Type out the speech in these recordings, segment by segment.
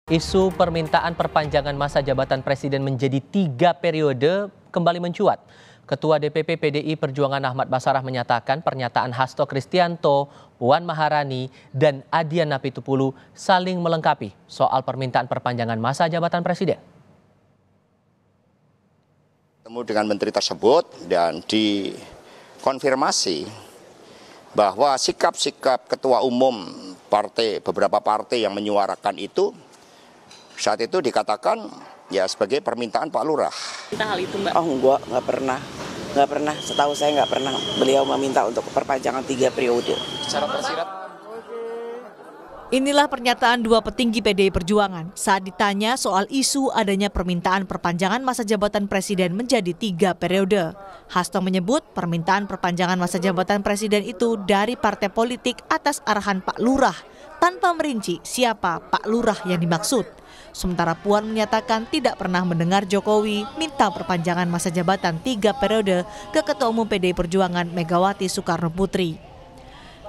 Isu permintaan perpanjangan masa jabatan presiden menjadi 3 periode kembali mencuat. Ketua DPP PDI Perjuangan Ahmad Basarah menyatakan pernyataan Hasto Kristianto, Puan Maharani, dan Adian Apitupulu saling melengkapi soal permintaan perpanjangan masa jabatan presiden. Ketemu dengan menteri tersebut dan dikonfirmasi bahwa sikap-sikap ketua umum beberapa partai yang menyuarakan itu saat itu dikatakan ya sebagai permintaan Pak Lurah. Minta hal itu, Mbak? Oh enggak, nggak pernah. Setahu saya nggak pernah beliau meminta untuk perpanjangan 3 periode. Secara tersirat. Inilah pernyataan dua petinggi PDI Perjuangan saat ditanya soal isu adanya permintaan perpanjangan masa jabatan presiden menjadi 3 periode. Hasto menyebut permintaan perpanjangan masa jabatan presiden itu dari partai politik atas arahan Pak Lurah, tanpa merinci siapa Pak Lurah yang dimaksud. Sementara Puan menyatakan tidak pernah mendengar Jokowi minta perpanjangan masa jabatan 3 periode ke Ketua Umum PDI Perjuangan Megawati Soekarno Putri.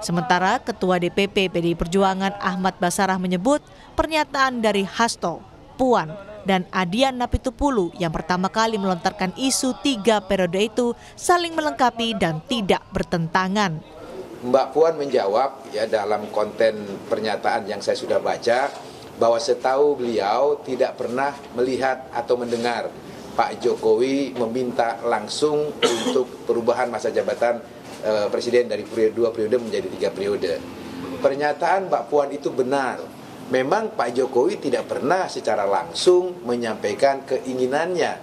Sementara Ketua DPP PDI Perjuangan Ahmad Basarah menyebut pernyataan dari Hasto, Puan, dan Adian Apitupulu yang pertama kali melontarkan isu 3 periode itu saling melengkapi dan tidak bertentangan. Mbak Puan menjawab ya dalam konten pernyataan yang saya sudah baca bahwa setahu beliau tidak pernah melihat atau mendengar Pak Jokowi meminta langsung untuk perubahan masa jabatan presiden dari 2 periode menjadi 3 periode. Pernyataan Mbak Puan itu benar. Memang Pak Jokowi tidak pernah secara langsung menyampaikan keinginannya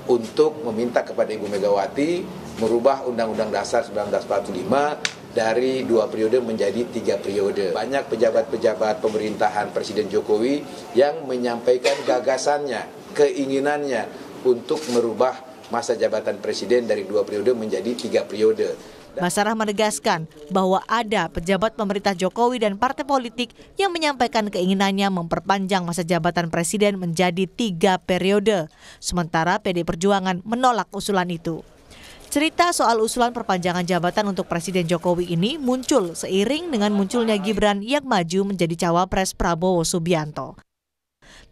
untuk meminta kepada Ibu Megawati merubah Undang-Undang Dasar 1945 dari 2 periode menjadi 3 periode. Banyak pejabat-pejabat pemerintahan Presiden Jokowi yang menyampaikan gagasannya, keinginannya untuk merubah masa jabatan presiden dari 2 periode menjadi 3 periode. Basarah menegaskan bahwa ada pejabat pemerintah Jokowi dan partai politik yang menyampaikan keinginannya memperpanjang masa jabatan presiden menjadi 3 periode. Sementara PDI Perjuangan menolak usulan itu. Cerita soal usulan perpanjangan jabatan untuk Presiden Jokowi ini muncul seiring dengan munculnya Gibran yang maju menjadi cawapres Prabowo Subianto.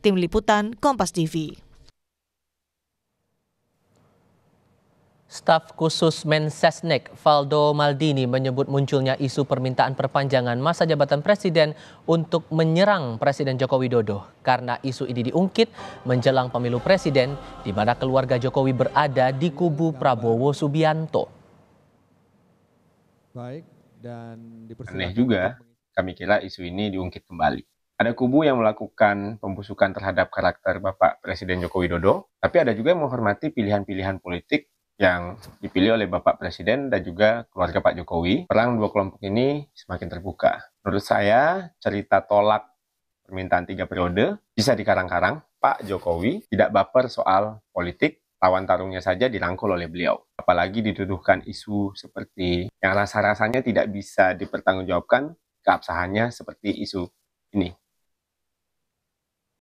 Tim Liputan Kompas TV. Staf khusus Mensesnek Valdo Maldini menyebut munculnya isu permintaan perpanjangan masa jabatan presiden untuk menyerang Presiden Joko Widodo karena isu ini diungkit menjelang pemilu presiden di mana keluarga Jokowi berada di kubu Prabowo Subianto. Aneh juga, kami kira isu ini diungkit kembali. Ada kubu yang melakukan pembusukan terhadap karakter Bapak Presiden Joko Widodo, tapi ada juga yang menghormati pilihan-pilihan politik yang dipilih oleh Bapak Presiden dan juga keluarga Pak Jokowi. Perang dua kelompok ini semakin terbuka. Menurut saya, cerita tolak permintaan 3 periode bisa dikarang-karang. Pak Jokowi tidak baper soal politik, lawan tarungnya saja dirangkul oleh beliau. Apalagi dituduhkan isu seperti yang rasa-rasanya tidak bisa dipertanggungjawabkan keabsahannya seperti isu ini.